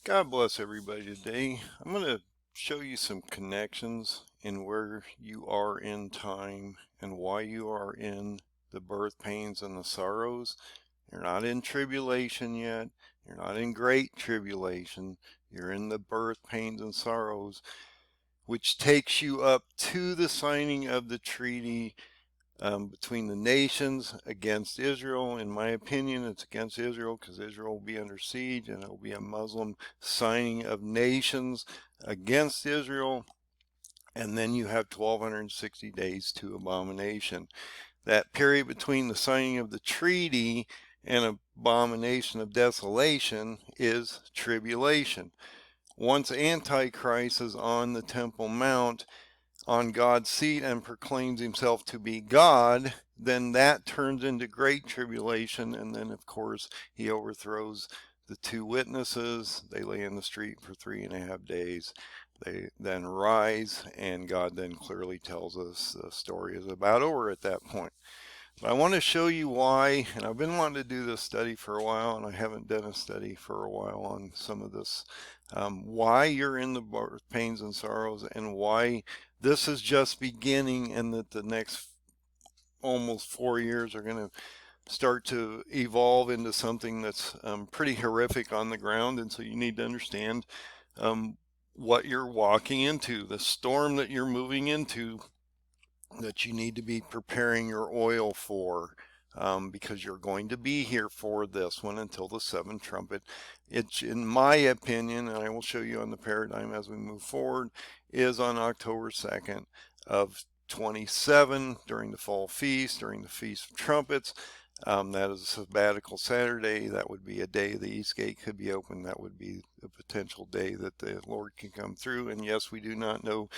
God bless everybody today. I'm going to show you some connections in where you are in time and why you are in the birth pains and the sorrows. You're not in tribulation yet. You're not in great tribulation. You're in the birth pains and sorrows, which takes you up to the signing of the treaty between the nations against Israel. In my opinion, it's against Israel because Israel will be under siege, and it will be a Muslim signing of nations against Israel. And then you have 1260 days to abomination. That period between the signing of the treaty and abomination of desolation is tribulation. Once Antichrist is on the Temple Mount, on God's seat, and proclaims himself to be God, then that turns into great tribulation. And then, of course, he overthrows the two witnesses. They lay in the street for 3.5 days. They then rise, and God then clearly tells us the story is about over at that point. But I want to show you why, and I've been wanting to do this study for a while, and I haven't done a study for a while on some of this, why you're in the birth pains and sorrows, and why this is just beginning, and that the next almost 4 years are going to start to evolve into something that's pretty horrific on the ground. And so you need to understand what you're walking into, the storm that you're moving into, that you need to be preparing your oil for, because you're going to be here for this one until the seventh trumpet. It's, in my opinion, and I will show you on the paradigm as we move forward, is on October 2nd of 27 during the fall feast, during the Feast of Trumpets. That is a sabbatical Saturday. That would be a day the East Gate could be open. That would be a potential day that the Lord can come through. And yes, we do not know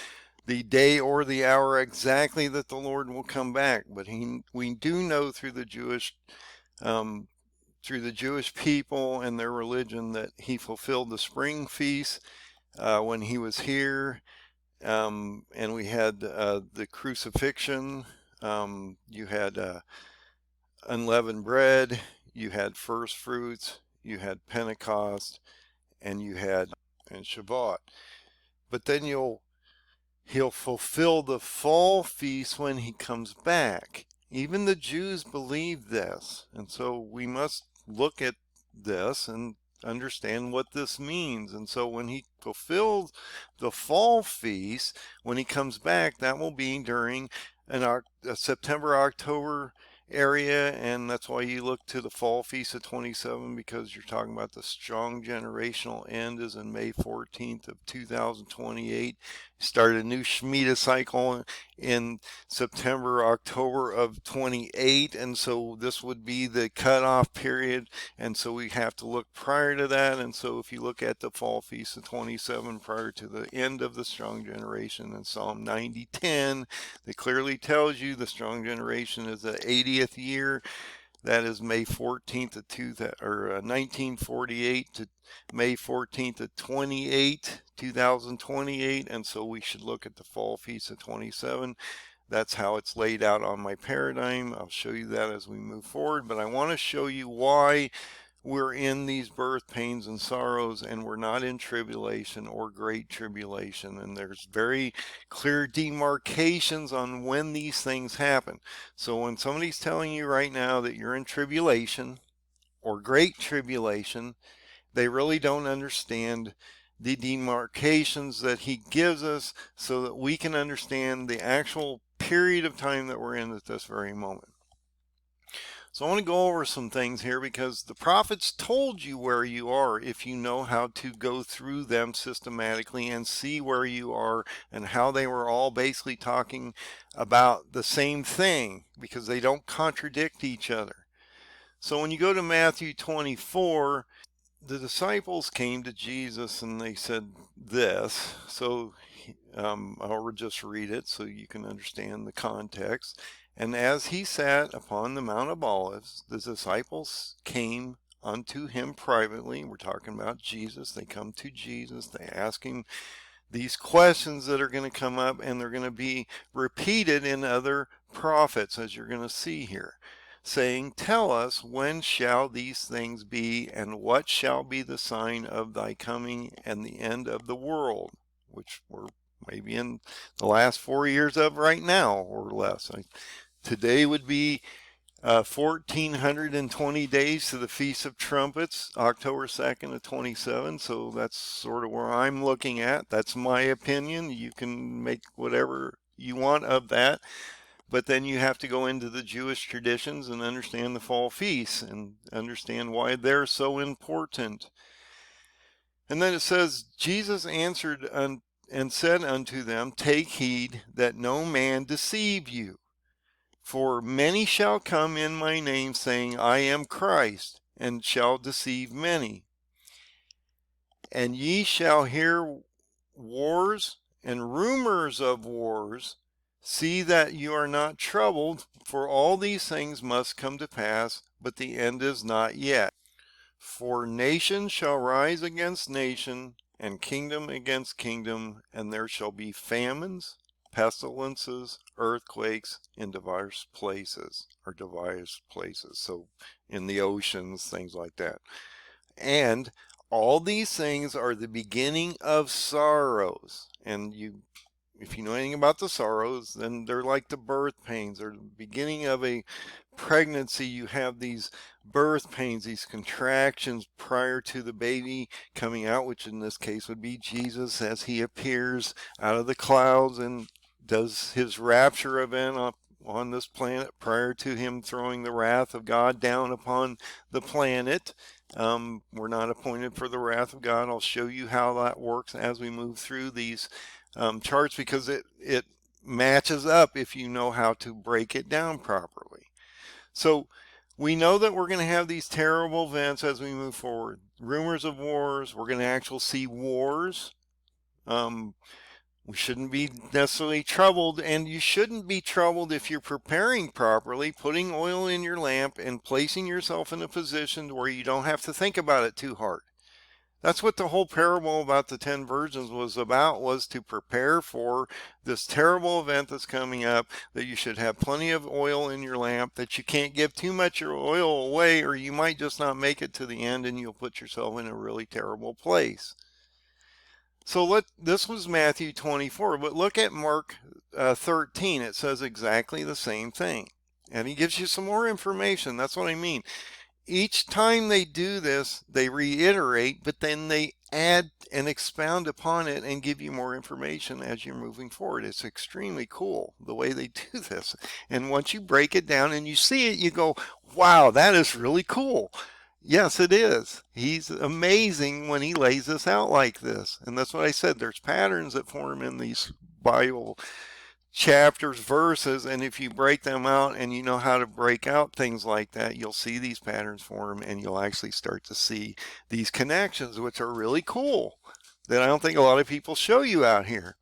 the day or the hour exactly that the Lord will come back, but we do know through the Jewish people and their religion that he fulfilled the spring feast when he was here, and we had the crucifixion. You had unleavened bread, you had first fruits, you had Pentecost, and you had and Shabbat. But then he'll fulfill the fall feast when he comes back. Even the Jews believe this. And so we must look at this and understand what this means. And so when he fulfills the fall feast, when he comes back, that will be during a September, October area, and that's why you look to the fall feast of 27, because you're talking about the strong generational end is in May 14th of 2028. Start a new Shemitah cycle in September, October of 28, and so this would be the cutoff period, and so we have to look prior to that. And so if you look at the fall feast of 27 prior to the end of the strong generation in Psalm 90:10, it clearly tells you the strong generation is the 80th year. That is May 14th of 1948 to May 14th of 2028. And so we should look at the fall feast of 27. That's how it's laid out on my paradigm. I'll show you that as we move forward, but I want to show you why we're in these birth pains and sorrows, and we're not in tribulation or great tribulation. And there's very clear demarcations on when these things happen. So when somebody's telling you right now that you're in tribulation or great tribulation, they really don't understand the demarcations that he gives us so that we can understand the actual period of time that we're in at this very moment. So I want to go over some things here, because the prophets told you where you are if you know how to go through them systematically and see where you are, and how they were all basically talking about the same thing, because they don't contradict each other. So when you go to Matthew 24, the disciples came to Jesus and they said this. So I'll just read it so you can understand the context. And as he sat upon the Mount of Olives, the disciples came unto him privately. We're talking about Jesus. They come to Jesus. They ask him these questions that are going to come up, and they're going to be repeated in other prophets, as you're going to see here. saying, Tell us, when shall these things be, and what shall be the sign of thy coming and the end of the world? Which we're maybe in the last 4 years of right now or less. Today would be 1,420 days to the Feast of Trumpets, October 2nd of 27. So that's sort of where I'm looking at. That's my opinion. You can make whatever you want of that. But then you have to go into the Jewish traditions and understand the fall feasts and understand why they're so important. And then it says, Jesus answered and said unto them, Take heed that no man deceive you. For many shall come in my name, saying, I am Christ, and shall deceive many. And ye shall hear wars and rumors of wars. See that you are not troubled, for all these things must come to pass, but the end is not yet. For nation shall rise against nation, and kingdom against kingdom, and there shall be famines, pestilences, earthquakes in diverse places, so in the oceans, things like that. And all these things are the beginning of sorrows. And if you know anything about the sorrows, then they're like the birth pains. They're the beginning of a pregnancy. You have these birth pains, these contractions prior to the baby coming out, which in this case would be Jesus as he appears out of the clouds and does his rapture event on this planet prior to him throwing the wrath of God down upon the planet. We're not appointed for the wrath of God. I'll show you how that works as we move through these charts, because it matches up if you know how to break it down properly. So we know that we're going to have these terrible events as we move forward. Rumors of wars. We're going to actually see wars. We shouldn't be necessarily troubled, and you shouldn't be troubled if you're preparing properly, putting oil in your lamp and placing yourself in a position where you don't have to think about it too hard. That's what the whole parable about the 10 virgins was about, was to prepare for this terrible event that's coming up, that you should have plenty of oil in your lamp, that you can't give too much oil away, or you might just not make it to the end and you'll put yourself in a really terrible place. So this was Matthew 24, but look at Mark 13. It says exactly the same thing. And he gives you some more information. That's what I mean. Each time they do this, they reiterate, but then they add and expound upon it and give you more information as you're moving forward. It's extremely cool the way they do this. And once you break it down and you see it, you go, wow, that is really cool. Yes, it is. He's amazing when he lays this out like this. And that's what I said. There's patterns that form in these Bible chapters, verses, and if you break them out and you know how to break out things like that, you'll see these patterns form, and you'll actually start to see these connections, which are really cool, that I don't think a lot of people show you out here.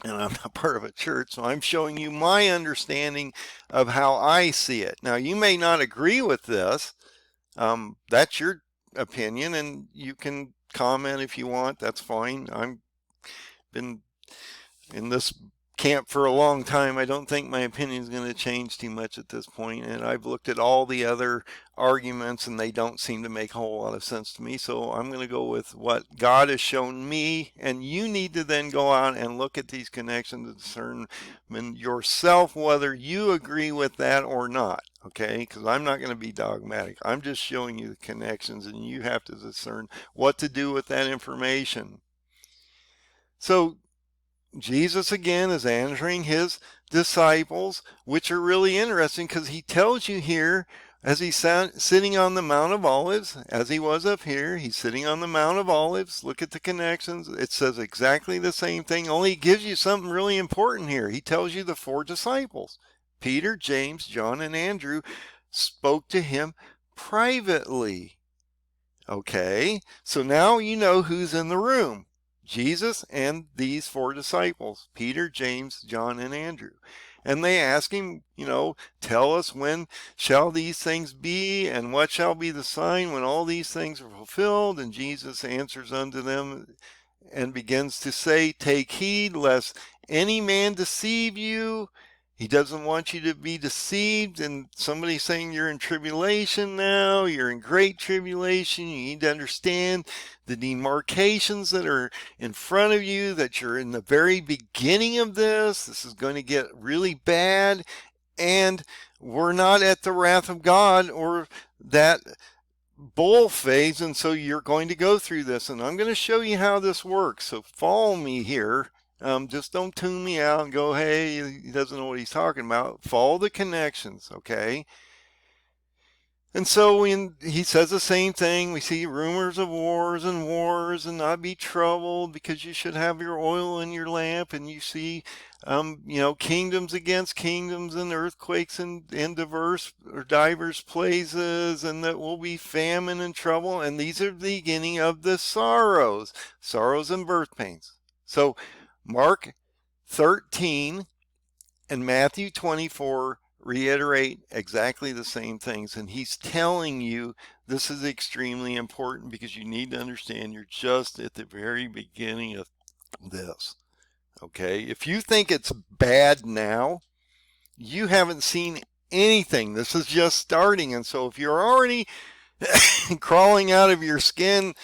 And I'm not part of a church, so I'm showing you my understanding of how I see it. Now, you may not agree with this. That's your opinion, and you can comment if you want. That's fine. I've been in this camp for a long time. I don't think my opinion is going to change too much at this point, and I've looked at all the other arguments and they don't seem to make a whole lot of sense to me. So I'm going to go with what God has shown me, and you need to then go out and look at these connections and discern yourself whether you agree with that or not. Okay, because I'm not going to be dogmatic. I'm just showing you the connections, and you have to discern what to do with that information. So Jesus again is answering his disciples, which are really interesting, because he tells you here, as he's sitting on the Mount of Olives, as he was up here, he's sitting on the Mount of Olives. Look at the connections. It says exactly the same thing, only he gives you something really important here. He tells you the 4 disciples, Peter, James, John, and Andrew, spoke to him privately. Okay, so now you know who's in the room. Jesus and these 4 disciples, Peter, James, John, and Andrew. And they ask him, tell us, when shall these things be, and what shall be the sign when all these things are fulfilled? And Jesus answers unto them and begins to say, Take heed lest any man deceive you. He doesn't want you to be deceived and somebody saying you're in tribulation now, you're in great tribulation. You need to understand the demarcations that are in front of you, that you're in the very beginning of this. This is going to get really bad, and we're not at the wrath of God or that bowl phase, and so you're going to go through this, and I'm going to show you how this works. So follow me here. Just don't tune me out and go, hey, he doesn't know what he's talking about. Follow the connections, okay? And so when he says the same thing, we see rumors of wars and not be troubled, because you should have your oil in your lamp. And you see, kingdoms against kingdoms and earthquakes in diverse or divers places, and that will be famine and trouble. And these are the beginning of the sorrows and birth pains. So Mark 13 and Matthew 24 reiterate exactly the same things. And he's telling you this is extremely important, because you need to understand you're just at the very beginning of this. Okay? If you think it's bad now, you haven't seen anything. This is just starting. And so if you're already crawling out of your skin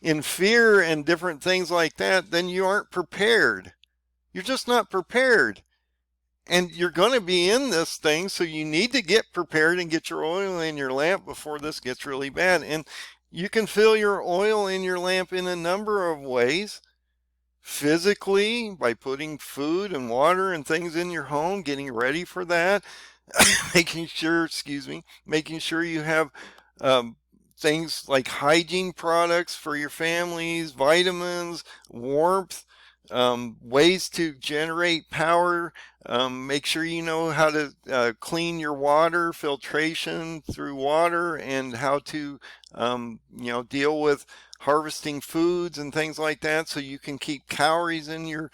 in fear and different things like that, then you aren't prepared. You're just not prepared. And you're going to be in this thing, so you need to get prepared and get your oil in your lamp before this gets really bad. And you can fill your oil in your lamp in a number of ways. Physically, by putting food and water and things in your home, getting ready for that. making sure you have things like hygiene products for your families, vitamins, warmth, ways to generate power. Make sure you know how to clean your water, filtration through water, and how to deal with harvesting foods and things like that, so you can keep calories in your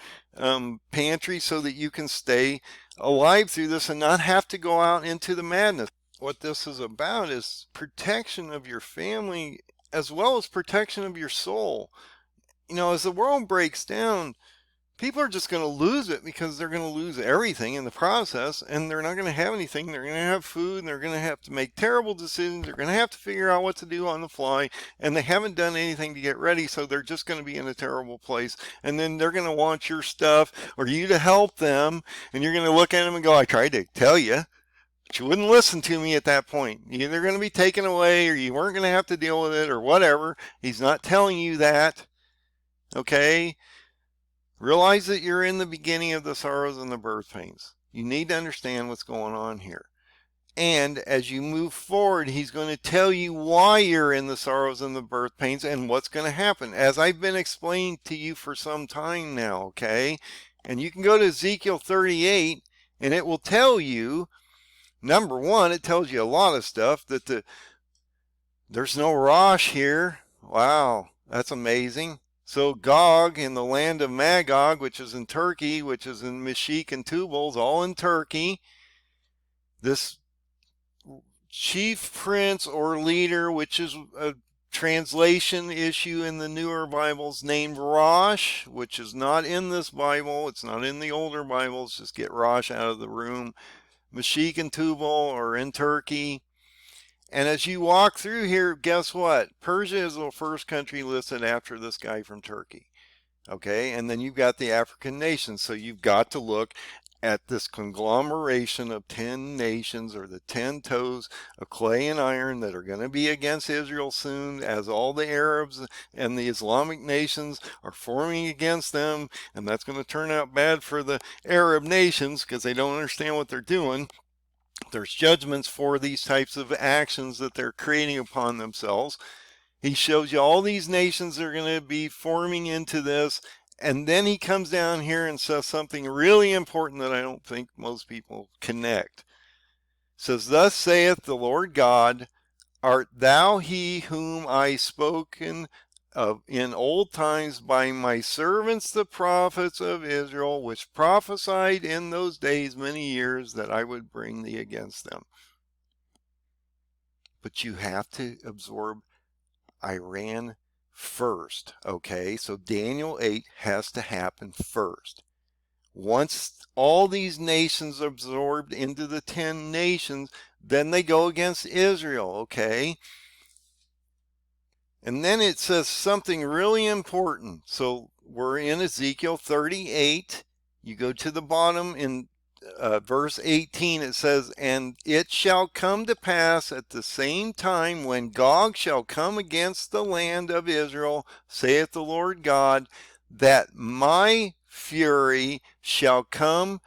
pantry so that you can stay alive through this and not have to go out into the madness. What this is about is protection of your family as well as protection of your soul. As the world breaks down, people are just going to lose it, because they're going to lose everything in the process, and they're not going to have anything. They're going to have food, and they're going to have to make terrible decisions. They're going to have to figure out what to do on the fly, and they haven't done anything to get ready, so they're just going to be in a terrible place. And then they're going to want your stuff or you to help them, and you're going to look at them and go, I tried to tell you, but you wouldn't listen to me at that point. You're either going to be taken away, or you weren't going to have to deal with it, or whatever. He's not telling you that, okay? Realize that you're in the beginning of the sorrows and the birth pains. You need to understand what's going on here. And as you move forward, he's going to tell you why you're in the sorrows and the birth pains and what's going to happen, as I've been explaining to you for some time now, okay? And you can go to Ezekiel 38, and it will tell you, number one, it tells you a lot of stuff, that there's no Rosh here. Wow, that's amazing. So Gog in the land of Magog, which is in Turkey, which is in Meshech and Tubal, all in Turkey, this chief prince or leader, which is a translation issue in the newer Bibles, named Rosh, which is not in this Bible. It's not in the older Bibles. Just get Rosh out of the room. Meshech and Tubal are in Turkey. And as you walk through here, guess what? Persia is the first country listed after this guy from Turkey. Okay, and then you've got the African nations. So you've got to look at this conglomeration of 10 nations, or the 10 toes of clay and iron, that are going to be against Israel soon, as all the Arabs and the Islamic nations are forming against them. And that's going to turn out bad for the Arab nations, because they don't understand what they're doing. There's judgments for these types of actions that they're creating upon themselves. He shows you all these nations are going to be forming into this. And then he comes down here and says something really important that I don't think most people connect. It says, thus saith the Lord God, art thou he whom I spoken of in old times by my servants the prophets of Israel, which prophesied in those days many years that I would bring thee against them? But you have to absorb Iran first, okay? So Daniel 8 has to happen first. Once all these nations absorbed into the 10 nations, then they go against Israel, okay? And then it says something really important. So we're in Ezekiel 38. You go to the bottom in verse 18, it says, "And it shall come to pass at the same time when Gog shall come against the land of Israel, saith the Lord God, that my fury shall come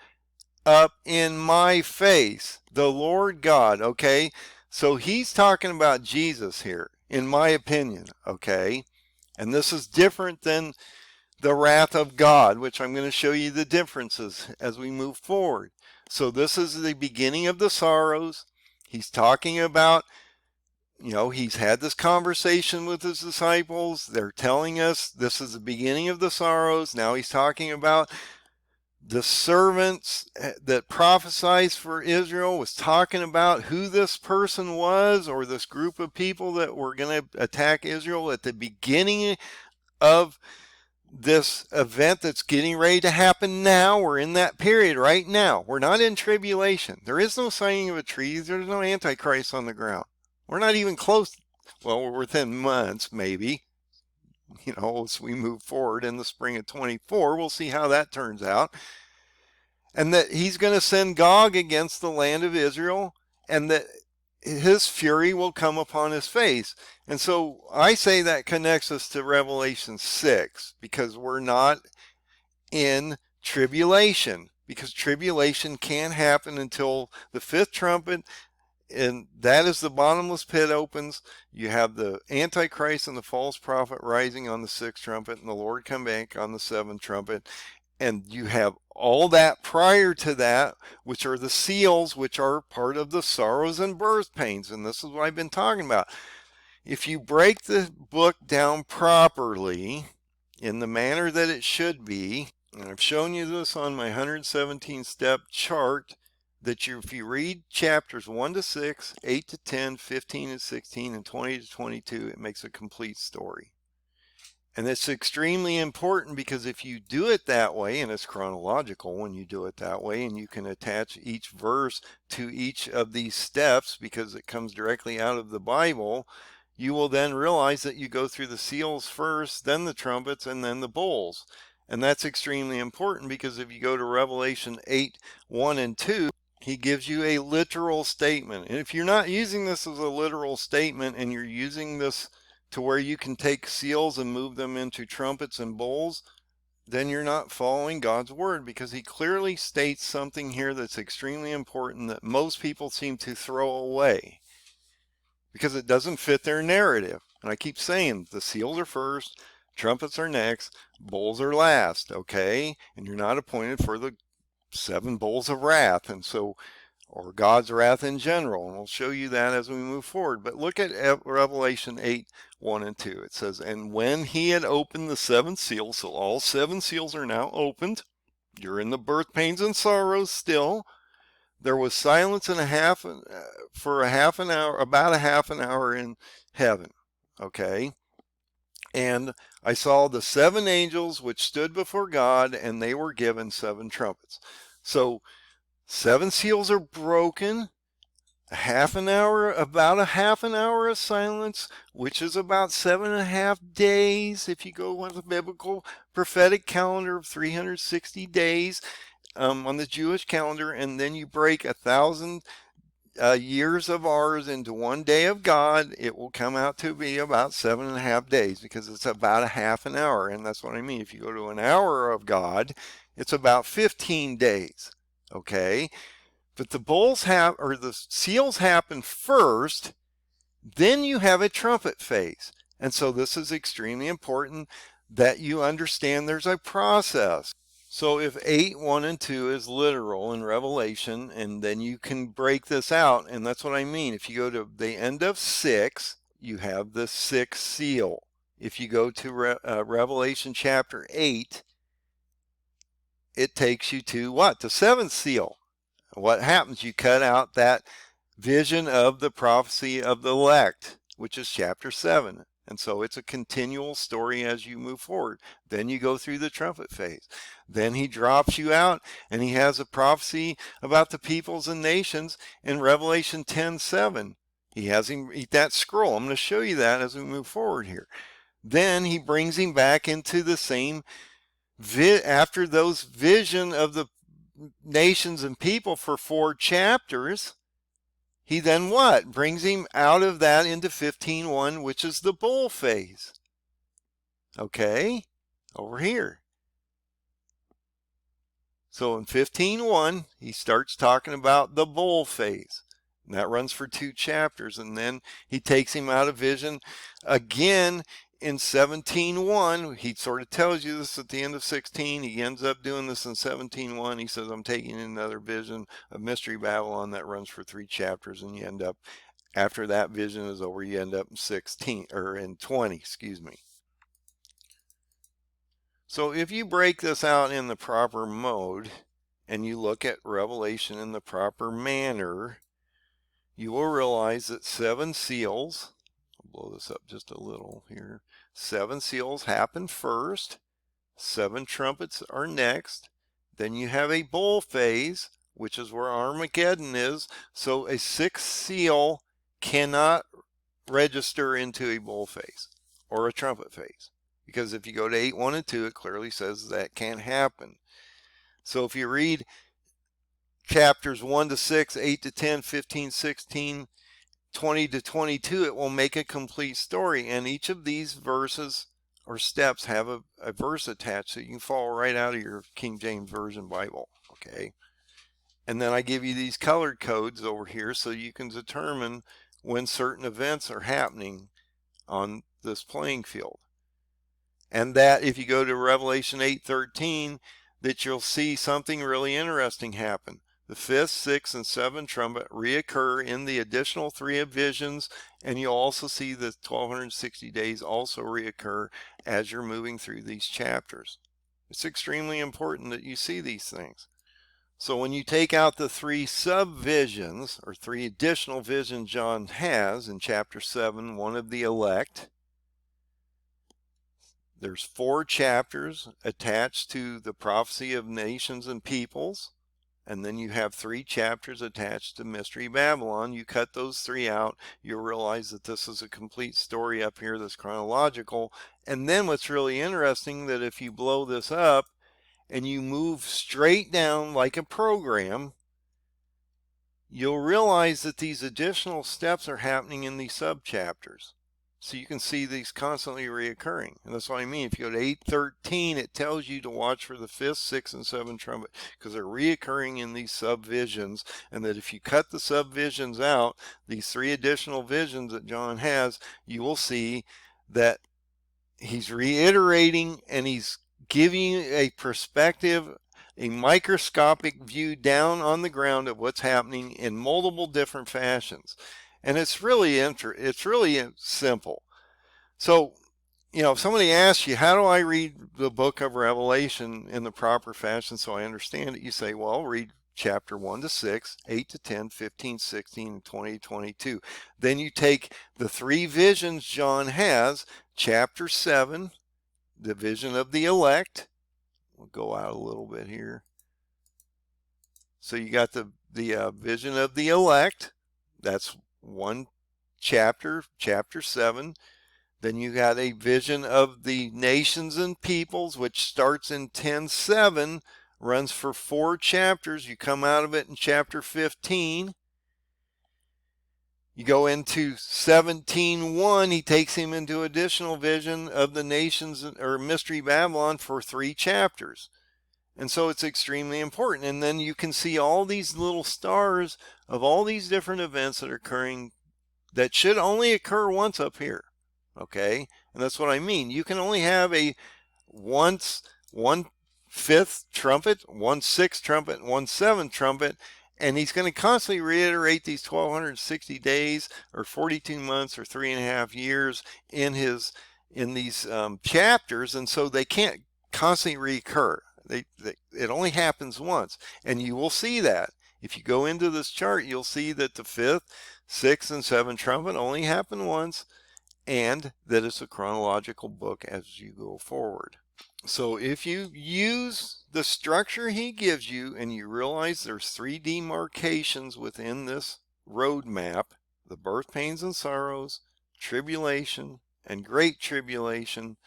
up in my face." The Lord God, okay? So he's talking about Jesus here, in my opinion, okay? And this is different than the wrath of God, which I'm going to show you the differences as we move forward. So this is the beginning of the sorrows. He's talking about, he's had this conversation with his disciples. They're telling us this is the beginning of the sorrows. Now he's talking about the servants that prophesied for Israel, was talking about who this person was, or this group of people that were going to attack Israel at the beginning of this event that's getting ready to happen now. We're in that period right now. We're not in tribulation. There is no signing of a tree. There's no antichrist on the ground. We're not even close. Well, we're within months, maybe. As we move forward in the spring of 24, we'll see how that turns out. And that he's going to send Gog against the land of Israel, and that his fury will come upon his face. And so I say that connects us to Revelation 6, because we're not in tribulation, because tribulation can't happen until the fifth trumpet, and that is the bottomless pit opens. You have the Antichrist and the false prophet rising on the sixth trumpet, and the Lord come back on the seventh trumpet. And you have all that prior to that, which are the seals, which are part of the sorrows and birth pains. And this is what I've been talking about. If you break the book down properly, in the manner that it should be, and I've shown you this on my 117-step chart, that if you read chapters 1 to 6, 8 to 10, 15 to 16, and 20 to 22, it makes a complete story. And it's extremely important, because if you do it that way, and it's chronological when you do it that way, and you can attach each verse to each of these steps because it comes directly out of the Bible, you will then realize that you go through the seals first, then the trumpets, and then the bowls. And that's extremely important, because if you go to Revelation 8, 1 and 2, he gives you a literal statement. And if you're not using this as a literal statement, and you're using this to where you can take seals and move them into trumpets and bowls, then you're not following God's word, because he clearly states something here that's extremely important that most people seem to throw away because it doesn't fit their narrative. And I keep saying the seals are first, trumpets are next, bowls are last, okay? And you're not appointed for the 7 bowls of wrath, and so, or God's wrath in general, and we'll show you that as we move forward. But look at Revelation 8, 1 and 2. It says, "And when he had opened the 7th seal," so all 7 seals are now opened. You're in the birth pains and sorrows still. "There was silence for a half an hour, about a half an hour in heaven." Okay. "And I saw the 7 angels which stood before God, and they were given 7 trumpets." So 7 seals are broken. About a half an hour of silence, which is about 7.5 days if you go with the biblical prophetic calendar of 360 days on the Jewish calendar, and then you break 1,000 years of ours into 1 day of God. It will come out to be about 7.5 days, because it's about a half an hour. And that's what I mean. If you go to an hour of God, it's about 15 days. Okay. But the seals happen first, then you have a trumpet phase. And so this is extremely important that you understand there's a process. So if 8, 1 and 2 is literal in Revelation, and then you can break this out, and that's what I mean. If you go to the end of 6, you have the 6th seal. If you go to Revelation chapter 8, it takes you to what? The 7th seal. What happens? You cut out that vision of the prophecy of the elect, which is chapter 7. And so it's a continual story as you move forward. Then you go through the trumpet phase. Then he drops you out and he has a prophecy about the peoples and nations in Revelation 10:7. He has him eat that scroll. I'm going to show you that as we move forward here. Then he brings him back into the same, after those vision of the nations and people for 4 chapters. He then what? Brings him out of that into 15:1, which is the bull phase. Okay, over here. So in 15:1, he starts talking about the bull phase. And that runs for 2 chapters. And then he takes him out of vision again in 17:1. He sort of tells you this at the end of 16. He ends up doing this in 17:1. He says, I'm taking another vision of Mystery Babylon that runs for 3 chapters. And you end up, after that vision is over, you end up in 16 or in 20, excuse me. So if you break this out in the proper mode and you look at Revelation in the proper manner, you will realize that 7 seals, I'll blow this up just a little here, 7 seals happen first, 7 trumpets are next, then you have a bowl phase, which is where Armageddon is. So a 6th seal cannot register into a bowl phase or a trumpet phase. Because if you go to 8:1 and 2, it clearly says that can't happen. So if you read chapters 1 to 6, 8 to 10, 15, 16, 20 to 22, it will make a complete story. And each of these verses or steps have a verse attached, so you can follow right out of your King James Version Bible. Okay. And then I give you these colored codes over here so you can determine when certain events are happening on this playing field. And that if you go to Revelation 8:13, that you'll see something really interesting happen. The 5th, 6th, and 7th trumpet reoccur in the additional 3 of visions, and you'll also see the 1260 days also reoccur as you're moving through these chapters. It's extremely important that you see these things. So when you take out the 3 sub-visions, or 3 additional visions John has in chapter 7, one of the elect, there's 4 chapters attached to the prophecy of nations and peoples, and then you have 3 chapters attached to Mystery Babylon. You cut those 3 out, you'll realize that this is a complete story up here that's chronological. And then what's really interesting, that if you blow this up and you move straight down like a program, you'll realize that these additional steps are happening in these sub-chapters. So you can see these constantly reoccurring. And that's what I mean. If you go to 8:13, it tells you to watch for the 5th, 6th, and 7th trumpet, because they're reoccurring in these sub-visions. And that if you cut the sub-visions out, these 3 additional visions that John has, you will see that he's reiterating and he's giving you a perspective, a microscopic view down on the ground of what's happening in multiple different fashions. And it's really simple. So, if somebody asks you, how do I read the book of Revelation in the proper fashion so I understand it? You say, well, read chapter 1 to 6, 8 to 10, 15, 16, and 20 to 22. Then you take the 3 visions John has, chapter 7, the vision of the elect. We'll go out a little bit here. So you got the vision of the elect. That's 1 chapter, chapter 7. Then you got a vision of the nations and peoples, which starts in 10:7, runs for 4 chapters. You come out of it in chapter 15. You go into 17:1, he takes him into additional vision of the nations, or Mystery Babylon, for 3 chapters. And so it's extremely important. And then you can see all these little stars of all these different events that are occurring that should only occur once up here. Okay? And that's what I mean. You can only have a 1 5th trumpet, 1 6th trumpet, 1 7th trumpet, and he's going to constantly reiterate these 1260 days or 42 months or 3.5 years in these chapters, and so they can't constantly recur. It only happens once, and you will see that. If you go into this chart, you'll see that the 5th, 6th, and 7th trumpet only happen once, and that it's a chronological book as you go forward. So if you use the structure he gives you and you realize there's 3 demarcations within this roadmap, the birth pains and sorrows, tribulation, and great tribulation,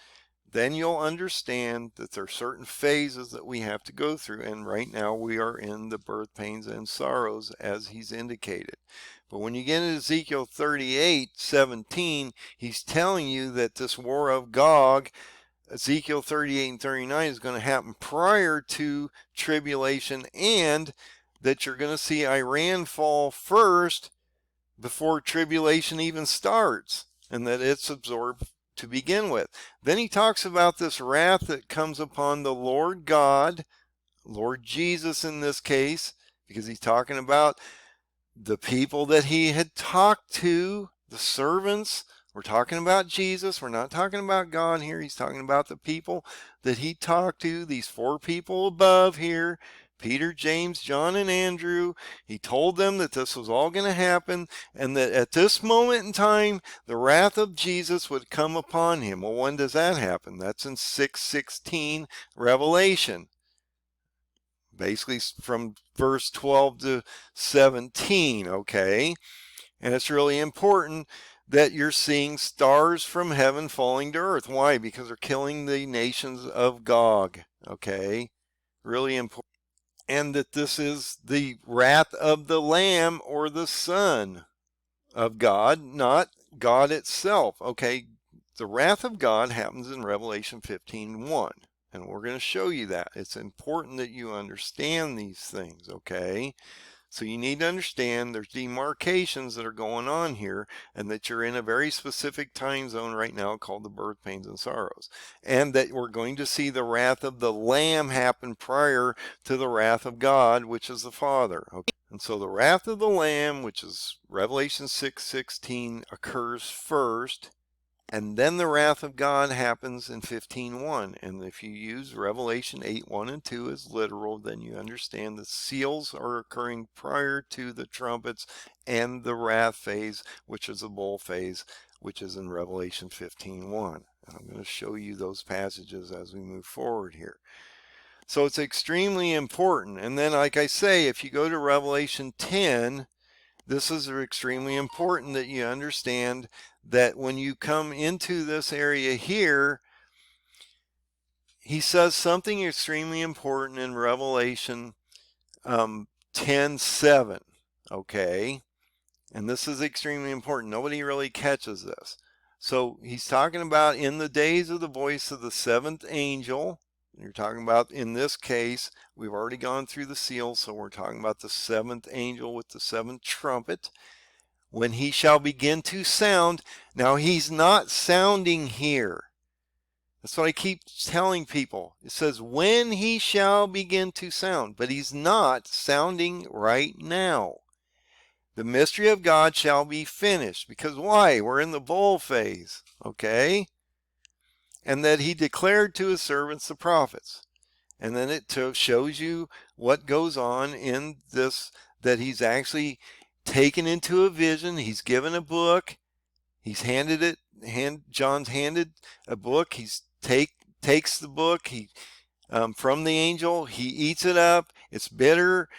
then you'll understand that there are certain phases that we have to go through. And right now we are in the birth pains and sorrows as he's indicated. But when you get into Ezekiel 38:17, he's telling you that this war of Gog, Ezekiel 38 and 39, is going to happen prior to tribulation, and that you're going to see Iran fall first before tribulation even starts, and that it's absorbed to begin with. Then he talks about this wrath that comes upon the Lord God, Lord Jesus in this case, because he's talking about the people that he had talked to, the servants. We're talking about Jesus. We're not talking about God here. He's talking about the people that he talked to, these 4 people above here, Peter, James, John, and Andrew. He told them that this was all going to happen, and that at this moment in time, the wrath of Jesus would come upon him. Well, when does that happen? That's in 6:16 Revelation. Basically from verse 12 to 17, okay? And it's really important that you're seeing stars from heaven falling to earth. Why? Because they're killing the nations of Gog, okay? Really important. And that this is the wrath of the Lamb, or the Son of God, not God itself, okay? The wrath of God happens in Revelation 15:1. And we're going to show you that. It's important that you understand these things, okay? So you need to understand there's demarcations that are going on here, and that you're in a very specific time zone right now called the birth pains and sorrows. And that we're going to see the wrath of the Lamb happen prior to the wrath of God, which is the Father. Okay? And so the wrath of the Lamb, which is Revelation 6:16, occurs first. And then the wrath of God happens in 15:1. And if you use Revelation 8:1 and 2 as literal, then you understand the seals are occurring prior to the trumpets and the wrath phase, which is the bowl phase, which is in Revelation 15:1. And I'm going to show you those passages as we move forward here. So it's extremely important. And then, like I say, if you go to Revelation 10, this is extremely important that you understand that when you come into this area here, he says something extremely important in Revelation 10:7, okay? And this is extremely important. Nobody really catches this. So he's talking about in the days of the voice of the 7th angel. You're talking about, in this case, we've already gone through the seals, so we're talking about the 7th angel with the 7th trumpet. When he shall begin to sound. Now he's not sounding here. That's what I keep telling people. It says when he shall begin to sound, but he's not sounding right now. The mystery of God shall be finished. Because why? We're in the bowl phase, okay? And that he declared to his servants the prophets. And then it shows you what goes on in this, that he's actually taken into a vision. He's given a book. He's handed it. John's handed a book. He's takes the book. He from the angel. He eats it up. It's bitter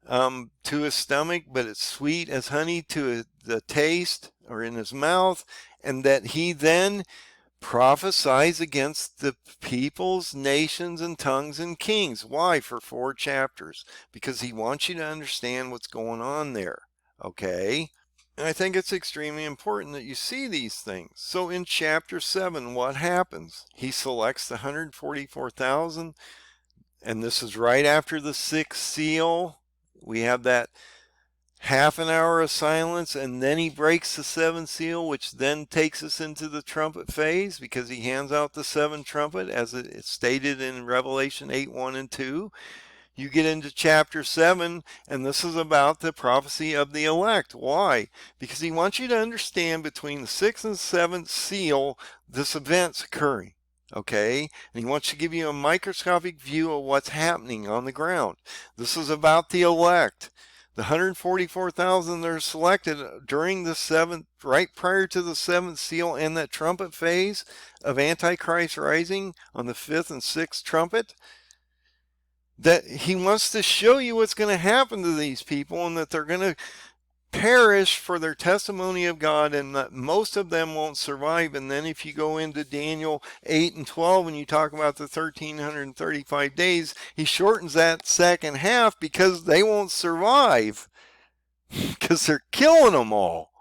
to his stomach, but it's sweet as honey to the taste, or in his mouth. And that he then prophesies against the peoples, nations, and tongues and kings. Why? For 4 chapters. Because he wants you to understand what's going on there. Okay? And I think it's extremely important that you see these things. So in chapter 7, what happens? He selects the 144,000, and this is right after the 6th seal. We have that half an hour of silence, and then he breaks the 7th seal, which then takes us into the trumpet phase, because he hands out the 7th trumpet as it's stated in Revelation 8:1 and 2. You get into chapter 7, and this is about the prophecy of the elect. Why? Because he wants you to understand between the 6th and 7th seal, this event's occurring. Okay? And he wants to give you a microscopic view of what's happening on the ground. This is about the elect. The 144,000 that are selected during the seventh, right prior to the seventh seal and that trumpet phase of Antichrist rising on the fifth and sixth trumpet, that he wants to show you what's going to happen to these people and that they're going to perish for their testimony of God, and that most of them won't survive. And then if you go into Daniel 8 and 12 and you talk about the 1335 days, he shortens that second half because they won't survive because they're killing them all.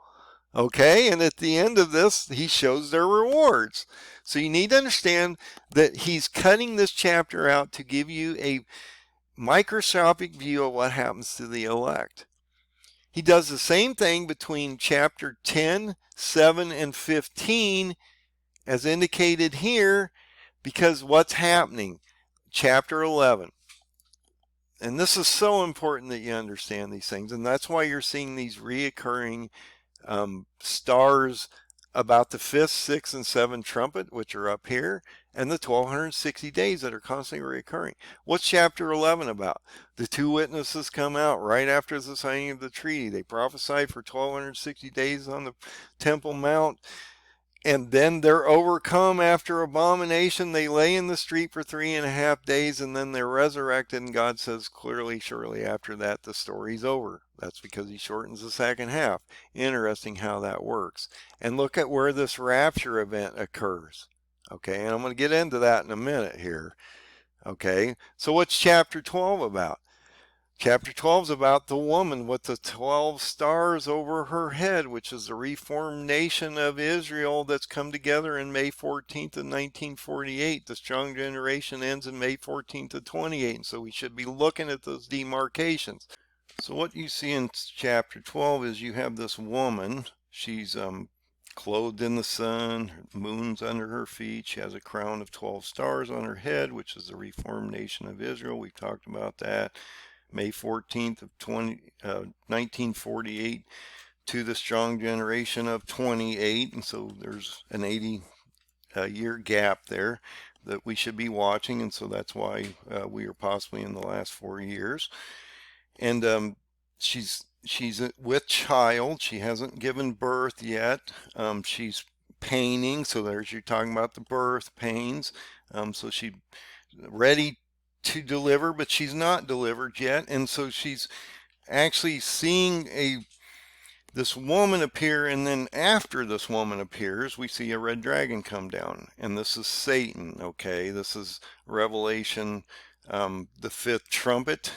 Okay, and at the end of this, he shows their rewards. So you need to understand that he's cutting this chapter out to give you a microscopic view of what happens to the elect. He does the same thing between chapter 10, 7, and 15 as indicated here, because what's happening? Chapter 11. And this is so important that you understand these things, and that's why you're seeing these reoccurring stars about the 5th, 6th, and 7th trumpet, which are up here, and the 1260 days that are constantly reoccurring. What's chapter 11 about? The two witnesses come out right after the signing of the treaty. They prophesy for 1260 days on the Temple Mount, and then they're overcome after abomination. They lay in the street for 3.5 days, and then they're resurrected, and God says clearly, shortly after that, the story's over. That's because he shortens the second half. Interesting how that works. And look at where this rapture event occurs. Okay, and I'm going to get into that in a minute here. Okay, so what's chapter 12 about? Chapter 12 is about the woman with the 12 stars over her head, which is the reformed nation of Israel that's come together in May 14th of 1948. The strong generation ends in May 14th of 28, and so we should be looking at those demarcations. So what you see in chapter 12 is you have this woman. She's clothed in the sun, moon's under her feet. She has a crown of 12 stars on her head, which is the reformed nation of Israel. We've talked about that. May 14th of 1948 to the strong generation of 28, and so there's an 80-year gap there that we should be watching, and so that's why we are possibly in the last 4 years. And she's with child. She hasn't given birth yet. She's paining, so there's you're talking about the birth pains. So she's ready to deliver, but she's not delivered yet, and so she's actually seeing this woman appear, and then after this woman appears, we see a red dragon come down, and this is Satan. Okay, this is Revelation, the 5th trumpet.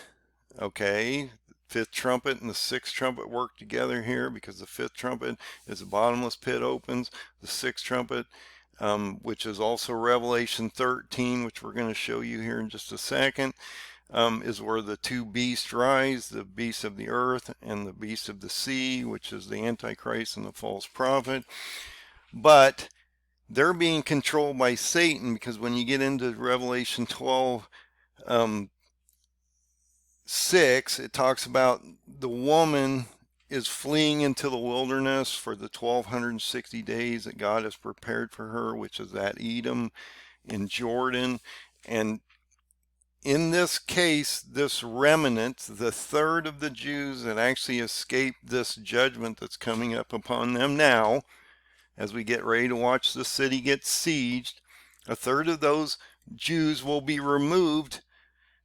Okay, 5th trumpet and the 6th trumpet work together here, because the 5th trumpet is the bottomless pit opens. The 6th trumpet, which is also Revelation 13, which we're going to show you here in just a second, is where the two beasts rise, the beast of the earth and the beast of the sea, which is the Antichrist and the false prophet. But they're being controlled by Satan, because when you get into Revelation 12, 6, it talks about the woman is fleeing into the wilderness for the 1260 days that God has prepared for her, which is at Edom in Jordan. And in this case, this remnant, the third of the Jews that actually escaped this judgment that's coming up upon them now, as we get ready to watch the city get sieged, a third of those Jews will be removed,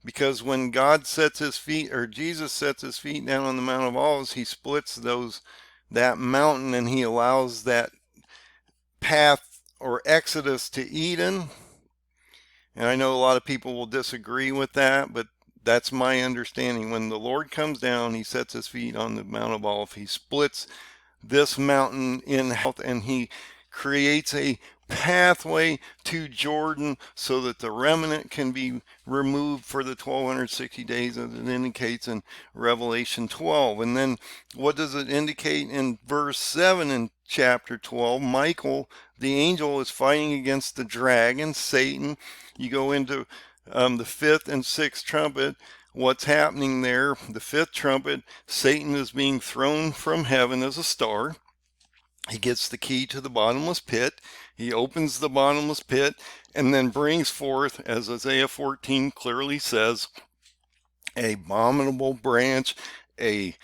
because when God sets his feet, or Jesus sets his feet down on the Mount of Olives, he splits that mountain, and he allows that path or exodus to Eden. And I know a lot of people will disagree with that, but that's my understanding. When the Lord comes down, he sets his feet on the Mount of Olives, he splits this mountain in half, and he creates a pathway to Jordan so that the remnant can be removed for the 1260 days, as it indicates in Revelation 12. And then what does it indicate in verse 7 in chapter 12? Michael, the angel, is fighting against the dragon, Satan. You go into the 5th and 6th trumpet. What's happening there? The 5th trumpet, Satan is being thrown from heaven as a star. He gets the key to the bottomless pit. He opens the bottomless pit and then brings forth, as Isaiah 14 clearly says, an abominable branch, a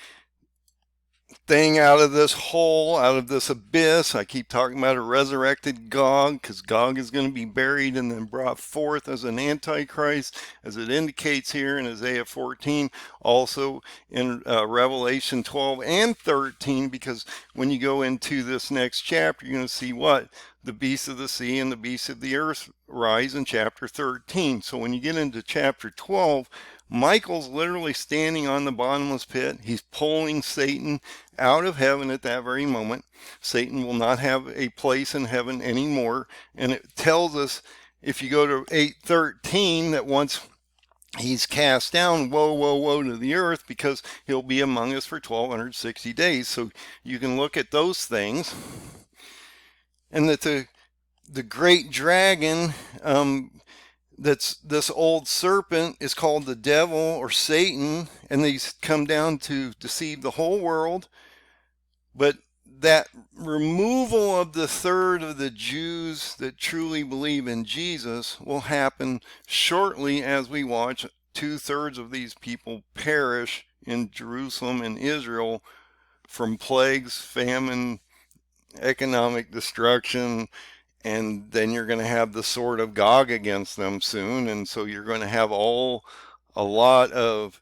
thing out of this hole, out of this abyss. I keep talking about a resurrected Gog, because Gog is going to be buried and then brought forth as an antichrist, as it indicates here in Isaiah 14, also in Revelation 12 and 13, because when you go into this next chapter, you're going to see what? The beasts of the sea and the beasts of the earth rise in chapter 13. So when you get into chapter 12, Michael's literally standing on the bottomless pit. He's pulling Satan out of heaven at that very moment. Satan will not have a place in heaven anymore. And it tells us, if you go to 8:13, that once he's cast down, woe, woe, woe to the earth, because he'll be among us for 1260 days. So you can look at those things. And that the great dragon, that's this old serpent, is called the devil or Satan, and he's come down to deceive the whole world. But that removal of the third of the Jews that truly believe in Jesus will happen shortly, as we watch 2/3 of these people perish in Jerusalem and Israel from plagues, famine, economic destruction. And then you're going to have the sword of Gog against them soon. And so you're going to have a lot of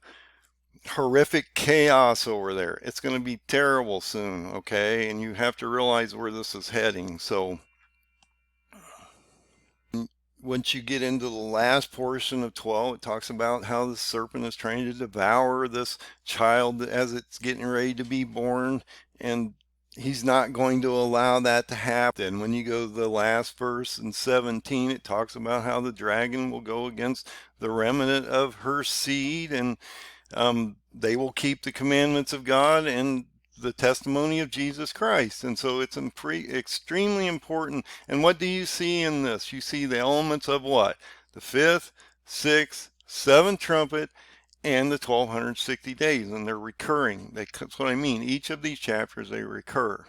horrific chaos over there. It's going to be terrible soon, okay? And you have to realize where this is heading. So once you get into the last portion of 12, it talks about how the serpent is trying to devour this child as it's getting ready to be born. And he's not going to allow that to happen. When you go to the last verse in 17, it talks about how the dragon will go against the remnant of her seed, and they will keep the commandments of God and the testimony of Jesus Christ. And so it's extremely important. And what do you see in this? You see the elements of what? The fifth, sixth, seventh trumpet, and the 1260 days, and they're recurring. That's what I mean. Each of these chapters, they recur.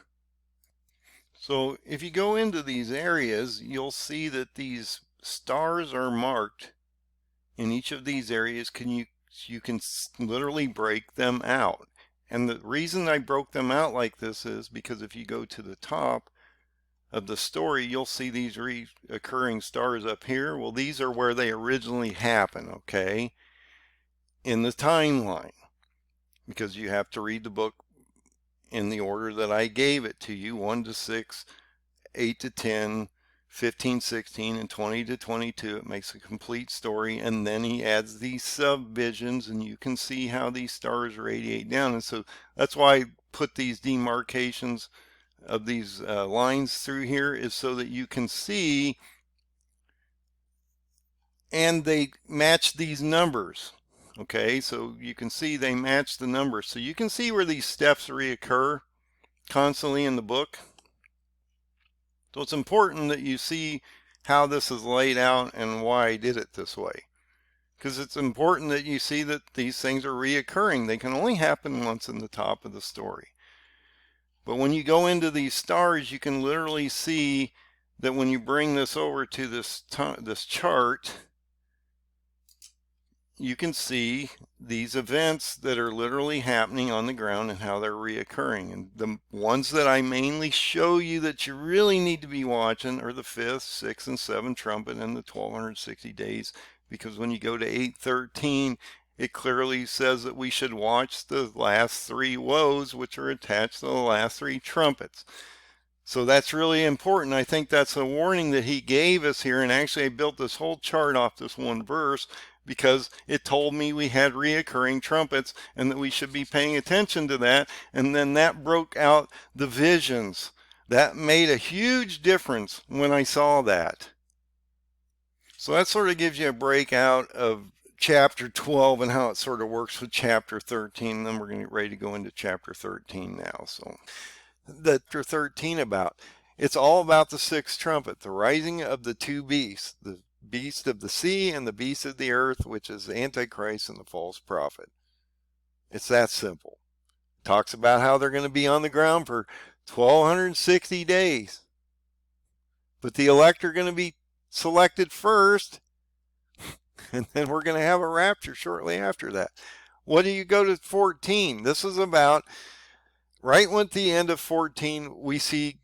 So if you go into these areas, you'll see that these stars are marked in each of these areas. You can literally break them out. And the reason I broke them out like this is because if you go to the top of the story, you'll see these recurring stars up here. Well, these are where they originally happen, okay? In the timeline, because you have to read the book in the order that I gave it to you: 1 to 6, 8 to 10, 15, 16, and 20 to 22. It makes a complete story, and then he adds these subvisions, and you can see how these stars radiate down. And so that's why I put these demarcations of these lines through here, is so that you can see, and they match these numbers. Okay, so you can see they match the numbers. So you can see where these steps reoccur constantly in the book. So it's important that you see how this is laid out and why I did it this way. Because it's important that you see that these things are reoccurring. They can only happen once in the top of the story. But when you go into these stars, you can literally see that when you bring this over to this chart, you can see these events that are literally happening on the ground and how they're reoccurring. And the ones that I mainly show you that you really need to be watching are the 5th, 6th, and 7th trumpet and the 1260 days. Because when you go to 8:13, it clearly says that we should watch the last 3 woes, which are attached to the last 3 trumpets. So that's really important. I think that's a warning that he gave us here. And actually, I built this whole chart off this one verse, because it told me we had reoccurring trumpets and that we should be paying attention to that. And then that broke out the visions. That made a huge difference when I saw that. So that sort of gives you a breakout of chapter 12 and how it sort of works with chapter 13. And then we're going to get ready to go into chapter 13 now. So chapter 13 it's all about the 6th trumpet, the rising of the 2 beasts, the beast of the sea and the beast of the earth, which is the Antichrist and the false prophet. It's that simple. It talks about how they're going to be on the ground for 1260 days. But the elect are going to be selected first, and then we're going to have a rapture shortly after that. What do you go to 14? This is about right at the end of 14, we see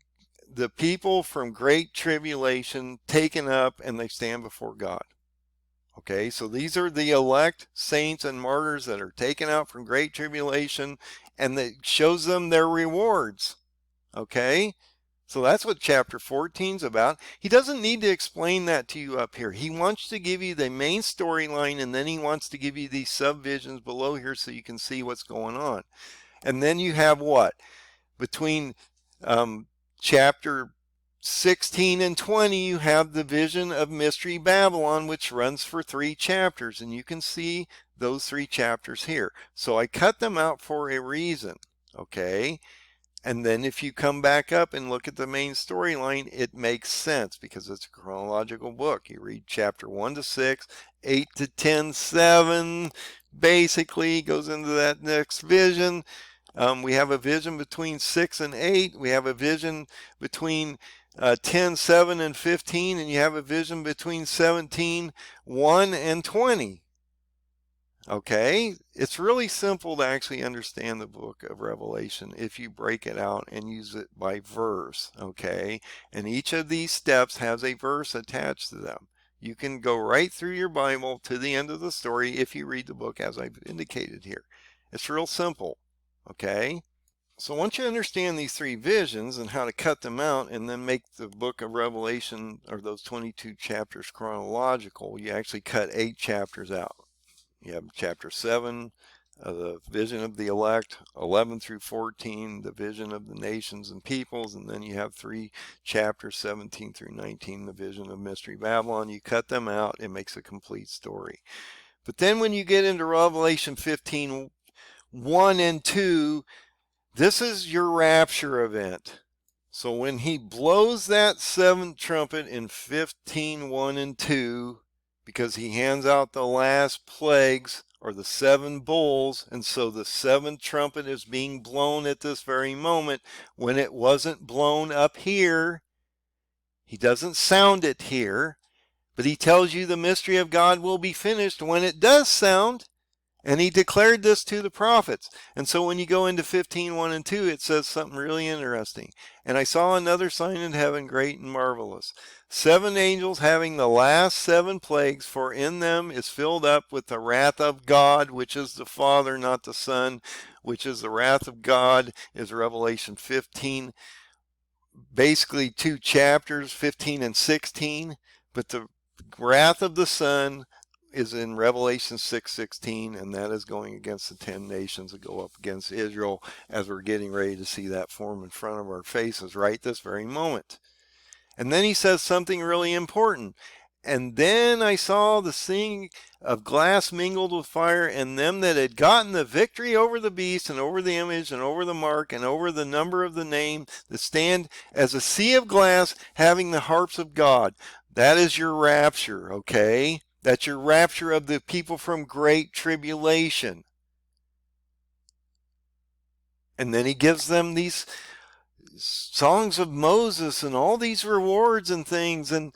the people from Great Tribulation taken up and they stand before God. Okay, so these are the elect saints and martyrs that are taken out from Great Tribulation, and that shows them their rewards. Okay, so that's what chapter 14 is about. He doesn't need to explain that to you up here. He wants to give you the main storyline, and then he wants to give you these subvisions below here so you can see what's going on. And then you have what? Between chapter 16 and 20, you have the vision of Mystery Babylon, which runs for 3 chapters, and you can see those 3 chapters here. So I cut them out for a reason, okay? And then if you come back up and look at the main storyline, it makes sense because it's a chronological book. You read chapter 1 to 6, 8 to 10, 7, basically goes into that next vision. We have a vision between 6 and 8. We have a vision between 10, 7, and 15. And you have a vision between 17, 1, and 20. Okay? It's really simple to actually understand the book of Revelation if you break it out and use it by verse. Okay? And each of these steps has a verse attached to them. You can go right through your Bible to the end of the story if you read the book as I've indicated here. It's real simple. Okay, so once you understand these 3 visions and how to cut them out and then make the book of Revelation or those 22 chapters chronological, you actually cut 8 chapters out. You have chapter 7, the vision of the elect, 11 through 14, the vision of the nations and peoples, and then you have 3 chapters, 17 through 19, the vision of Mystery Babylon. You cut them out, it makes a complete story. But then when you get into Revelation 15, 1 and 2, this is your rapture event. So when he blows that 7th trumpet in 15, 1 and 2, because he hands out the last plagues or the 7 bowls, and so the 7th trumpet is being blown at this very moment when it wasn't blown up here. He doesn't sound it here, but he tells you the mystery of God will be finished when it does sound. And he declared this to the prophets. And so when you go into 15, 1 and 2, it says something really interesting. And I saw another sign in heaven, great and marvelous. 7 angels having the last 7 plagues, for in them is filled up with the wrath of God, which is the Father, not the Son, which is the wrath of God, is Revelation 15. Basically 2 chapters, 15 and 16. But the wrath of the Son is in Revelation 6:16, and that is going against the 10 nations that go up against Israel, as we're getting ready to see that form in front of our faces right this very moment. And then he says something really important. And then I saw the sea of glass mingled with fire, and them that had gotten the victory over the beast and over the image and over the mark and over the number of the name, that stand as a sea of glass having the harps of God. That is your rapture, okay? That's your rapture of the people from Great Tribulation. And then he gives them these songs of Moses and all these rewards and things. And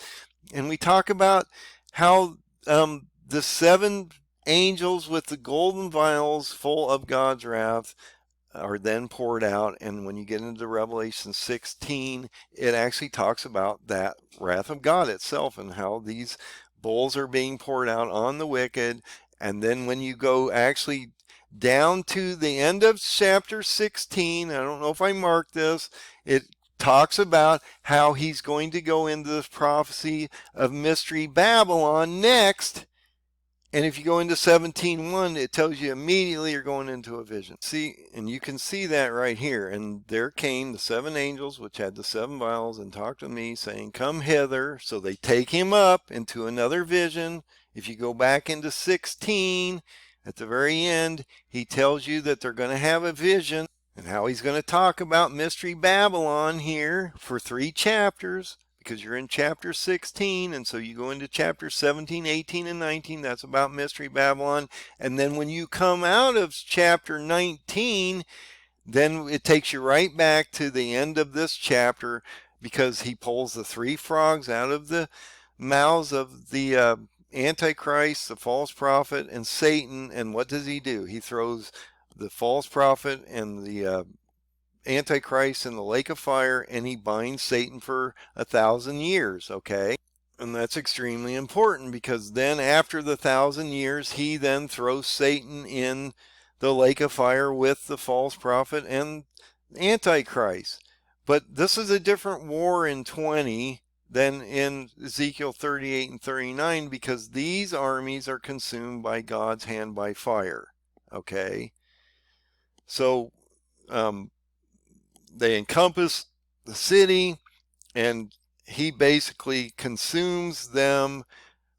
we talk about how the 7 angels with the golden vials full of God's wrath are then poured out. And when you get into Revelation 16, it actually talks about that wrath of God itself and how these bowls are being poured out on the wicked. And then when you go actually down to the end of chapter 16, I don't know if I marked this, it talks about how he's going to go into this prophecy of Mystery Babylon next. And if you go into 17:1, it tells you immediately you're going into a vision. See, and you can see that right here. And there came the 7 angels, which had the 7 vials, and talked to me, saying, come hither. So they take him up into another vision. If you go back into 16, at the very end, he tells you that they're going to have a vision and how he's going to talk about Mystery Babylon here for 3 chapters. Because you're in chapter 16, and so you go into chapter 17, 18, and 19. That's about Mystery Babylon. And then when you come out of chapter 19, then it takes you right back to the end of this chapter, because he pulls the 3 frogs out of the mouths of the Antichrist, the false prophet, and Satan. And what does he do? He throws the false prophet and the Antichrist in the lake of fire, and he binds Satan for 1,000 years, okay? And that's extremely important, because then after the 1,000 years, he then throws Satan in the lake of fire with the false prophet and Antichrist. But this is a different war in 20 than in Ezekiel 38 and 39, because these armies are consumed by God's hand by fire, okay? So they encompass the city, and he basically consumes them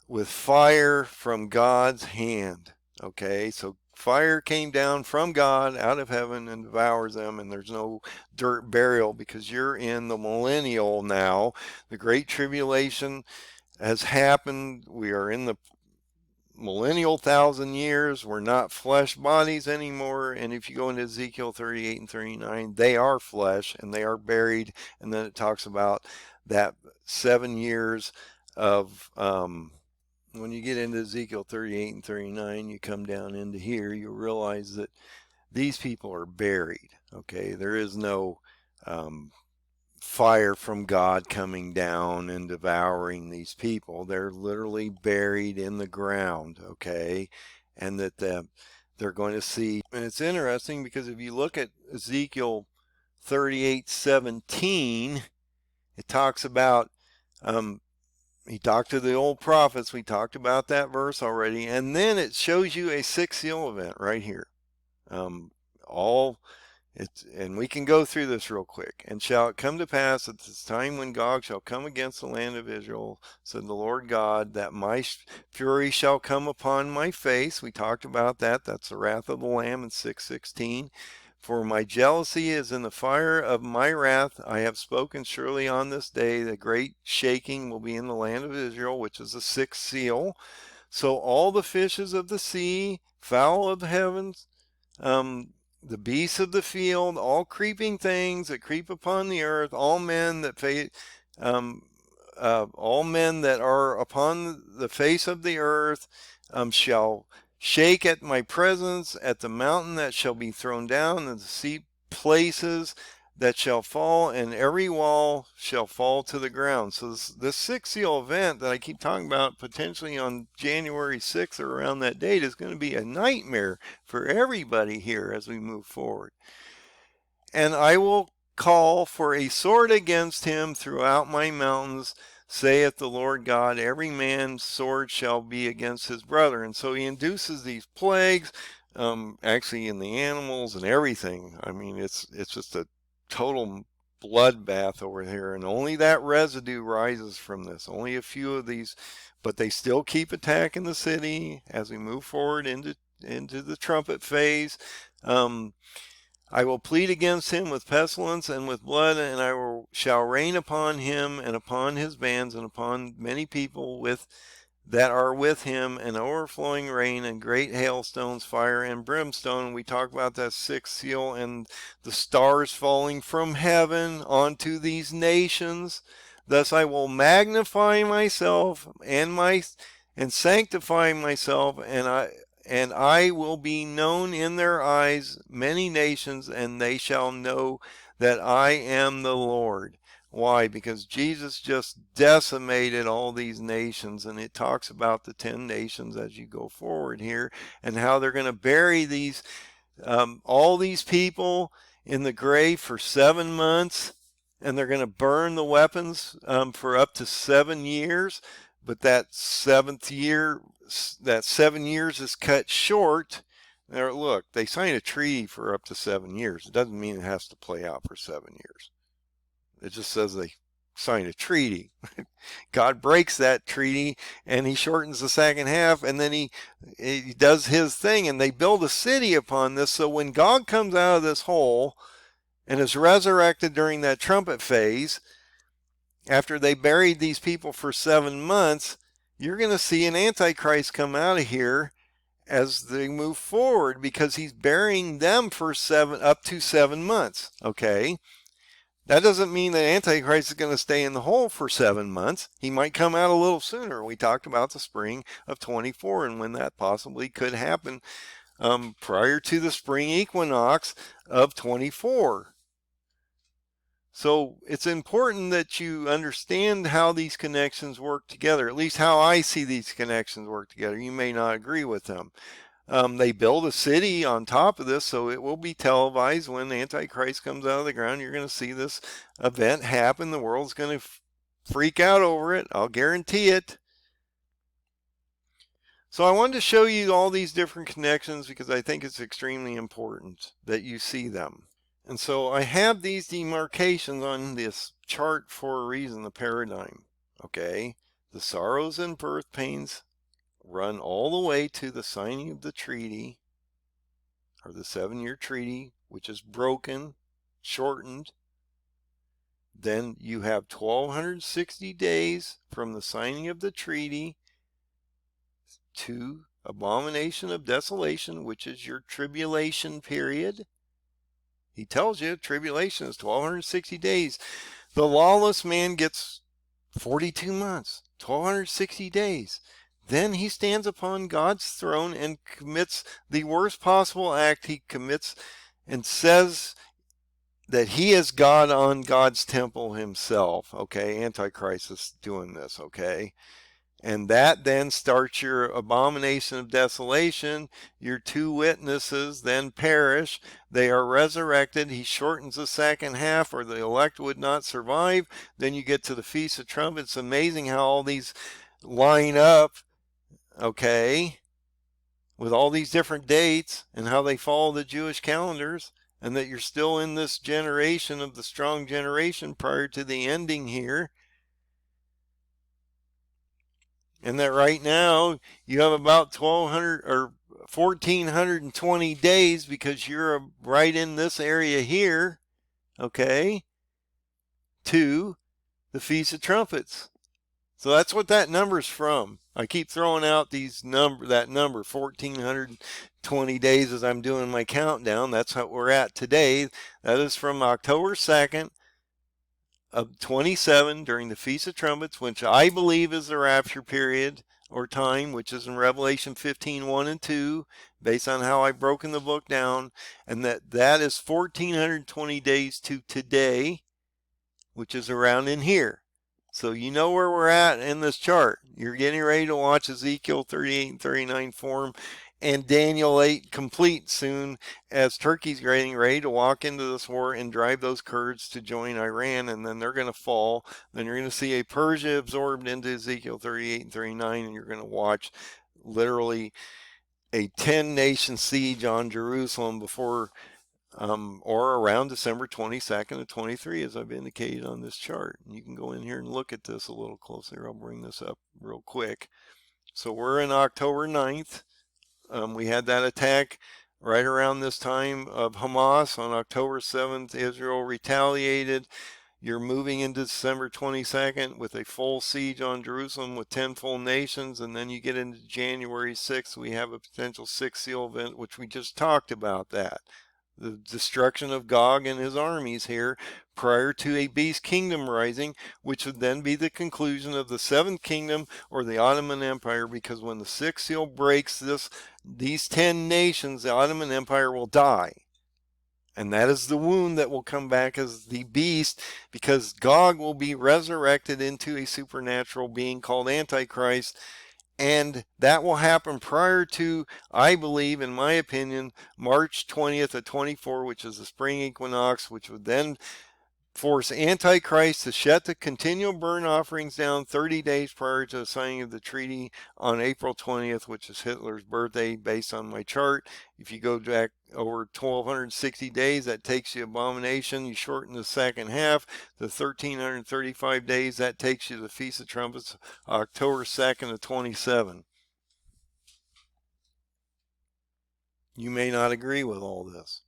with fire from God's hand. Okay, so fire came down from God out of heaven and devours them, and there's no dirt burial, because you're in the millennial now. The Great Tribulation has happened. We are in the millennial 1,000 years. We're not flesh bodies anymore. And if you go into Ezekiel 38 and 39, they are flesh and they are buried. And then it talks about that 7 years of when you get into Ezekiel 38 and 39, you come down into here, you realize that these people are buried. Okay, there is no fire from God coming down and devouring these people. They're literally buried in the ground, okay? And that they're going to see. And it's interesting, because if you look at Ezekiel 38:17, it talks about, he talked to the old prophets. We talked about that verse already. And then it shows you a 6th seal event right here. And we can go through this real quick. And shall it come to pass at this time when Gog shall come against the land of Israel, said the Lord God, that my fury shall come upon my face. We talked about that. That's the wrath of the Lamb in 6:16. For my jealousy is in the fire of my wrath. I have spoken surely on this day. The great shaking will be in the land of Israel, which is the 6th seal. So all the fishes of the sea, fowl of the heavens, the beasts of the field, all creeping things that creep upon the earth, all men that are upon the face of the earth, shall shake at my presence, at the mountain that shall be thrown down, and the steep places that shall fall, and every wall shall fall to the ground. So this 6th seal event that I keep talking about, potentially on January 6th or around that date, is going to be a nightmare for everybody here as we move forward. And I will call for a sword against him throughout my mountains, saith the Lord God. Every man's sword shall be against his brother. And so he induces these plagues, actually in the animals and everything. I mean, it's just a total bloodbath over here, and only that residue rises from this. Only a few of these, but they still keep attacking the city as we move forward into the trumpet phase. I will plead against him with pestilence and with blood, and shall rain upon him and upon his bands and upon many people that are with him, an overflowing rain and great hailstones, fire and brimstone. We talk about that 6th seal and the stars falling from heaven onto these nations. Thus I will magnify myself and sanctify myself, and I will be known in their eyes, many nations, and they shall know that I am the Lord. Why? Because Jesus just decimated all these nations, and it talks about the 10 nations as you go forward here, and how they're going to bury these all these people in the grave for 7 months, and they're going to burn the weapons for up to 7 years. But that 7th year, that 7 years is cut short. Now, look, they sign a treaty for up to 7 years. It doesn't mean it has to play out for 7 years. It just says they sign a treaty. God breaks that treaty, and he shortens the second half, and then he does his thing, and they build a city upon this. So when God comes out of this hole and is resurrected during that trumpet phase, after they buried these people for 7 months, you're going to see an Antichrist come out of here as they move forward, because he's burying them for up to 7 months. Okay, That doesn't mean that Antichrist is going to stay in the hole for 7 months. He might come out a little sooner. We talked about the spring of 24 and when that possibly could happen prior to the spring equinox of 24. So it's important that you understand how these connections work together, at least how I see these connections work together. You may not agree with them. They build a city on top of this, so it will be televised when Antichrist comes out of the ground. You're going to see this event happen. The world's going to freak out over it. I'll guarantee it. So I wanted to show you all these different connections because I think it's extremely important that you see them. And so I have these demarcations on this chart for a reason, the paradigm. Okay, the sorrows and birth pains run all the way to the signing of the treaty, or the 7-year treaty, which is broken, shortened. Then you have 1260 days from the signing of the treaty to abomination of desolation, which is your tribulation period. He tells you tribulation is 1260 days. The lawless man gets 42 months, 1260 days. Then he stands upon God's throne and commits the worst possible act. He commits and says that he is God on God's temple himself. Okay, Antichrist is doing this, okay? And that then starts your abomination of desolation. Your 2 witnesses then perish. They are resurrected. He shortens the second half, or the elect would not survive. Then you get to the Feast of Trumpets. It's amazing how all these line up, okay, with all these different dates and how they follow the Jewish calendars, and that you're still in this generation of the strong generation prior to the ending here. And that right now you have about 1200 or 1420 days because you're right in this area here, okay, to the Feast of Trumpets. So that's what that number's from. I keep throwing out that number 1420 days as I'm doing my countdown. That's what we're at today. That is from October 2nd of 27 during the Feast of Trumpets, which I believe is the rapture period or time, which is in Revelation 15, 1 and 2, based on how I've broken the book down, and that is 1420 days to today, which is around in here. So you know where we're at in this chart. You're getting ready to watch Ezekiel 38 and 39 form and Daniel 8 complete soon, as Turkey's getting ready to walk into this war and drive those Kurds to join Iran, and then they're going to fall. Then you're going to see a Persia absorbed into Ezekiel 38 and 39, and you're going to watch literally a 10-nation siege on Jerusalem before or around December 22nd of 23, as I've indicated on this chart. And you can go in here and look at this a little closer. I'll bring this up real quick. So we're in October 9th. We had that attack right around this time of Hamas. On October 7th, Israel retaliated. You're moving into December 22nd with a full siege on Jerusalem with 10 full nations. And then you get into January 6th. We have a potential 6th seal event, which we just talked about that. The destruction of Gog and his armies here prior to a beast kingdom rising, which would then be the conclusion of the 7th kingdom or the Ottoman Empire, because when the 6th seal breaks these 10 nations, the Ottoman Empire will die. And that is the wound that will come back as the beast, because Gog will be resurrected into a supernatural being called Antichrist. And that will happen prior to, I believe, in my opinion, March 20th of 24, which is the spring equinox, which would then force Antichrist to shut the continual burnt offerings down 30 days prior to the signing of the treaty on April 20th, which is Hitler's birthday based on my chart. If you go back over 1260 days, that takes you abomination. You shorten the second half to 1335 days. That takes you to the Feast of Trumpets, October 2nd of 27. You may not agree with all this.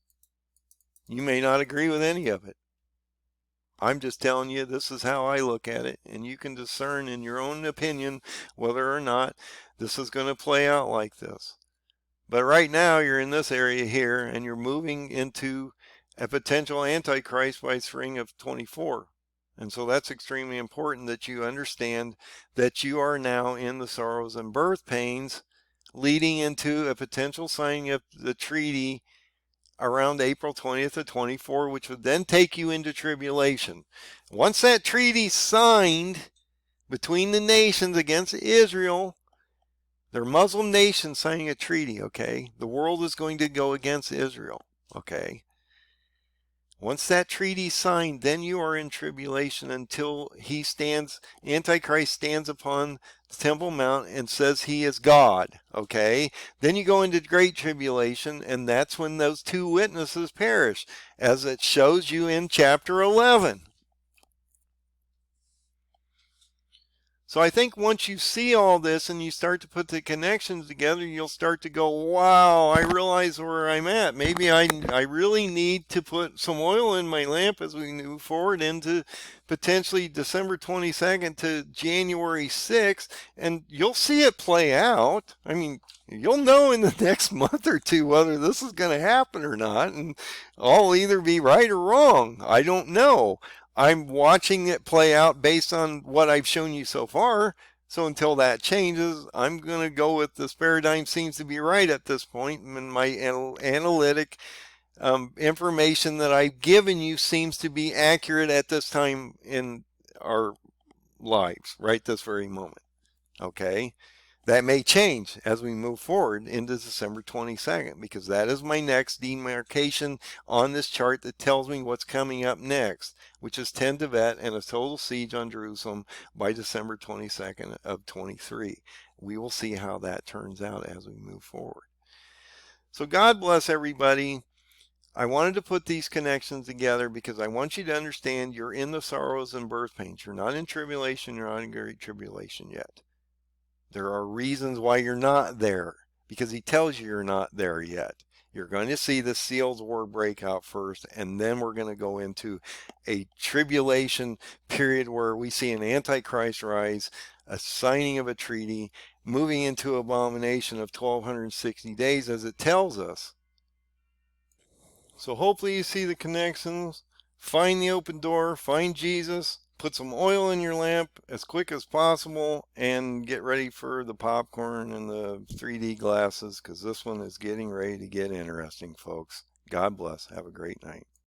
You may not agree with any of it. I'm just telling you, this is how I look at it, and you can discern in your own opinion whether or not this is going to play out like this. But right now, you're in this area here, and you're moving into a potential antichrist by spring of 24. And so that's extremely important that you understand that you are now in the sorrows and birth pains, leading into a potential signing of the treaty around April 20th of 24, which would then take you into tribulation. Once that treaty's signed between the nations against Israel, they're Muslim nations signing a treaty, okay? The world is going to go against Israel, okay? Once that treaty's signed, then you are in tribulation until Antichrist stands upon the Temple Mount and says he is God, okay? Then you go into Great Tribulation, and that's when those two witnesses perish, as it shows you in chapter 11. So I think once you see all this and you start to put the connections together, you'll start to go, wow, I realize where I'm at. Maybe I really need to put some oil in my lamp as we move forward into potentially December 22nd to January 6th, and you'll see it play out. I mean, you'll know in the next month or two whether this is going to happen or not, and I'll either be right or wrong. I don't know. I'm watching it play out based on what I've shown you so far. So until that changes, I'm going to go with this paradigm seems to be right at this point. And my analytic information that I've given you seems to be accurate at this time in our lives, right this very moment. Okay. That may change as we move forward into December 22nd, because that is my next demarcation on this chart that tells me what's coming up next, which is 10 Tibet and a total siege on Jerusalem by December 22nd of 23. We will see how that turns out as we move forward. So God bless everybody. I wanted to put these connections together because I want you to understand you're in the sorrows and birth pains. You're not in tribulation. You're not in great tribulation yet. There are reasons why you're not there, because he tells you you're not there yet. You're going to see the seals war break out first, and then we're going to go into a tribulation period where we see an antichrist rise, a signing of a treaty, moving into abomination of 1260 days as it tells us. So hopefully you see the connections. Find the open door, find Jesus, put some oil in your lamp as quick as possible, and get ready for the popcorn and the 3D glasses, because this one is getting ready to get interesting, folks. God bless. Have a great night.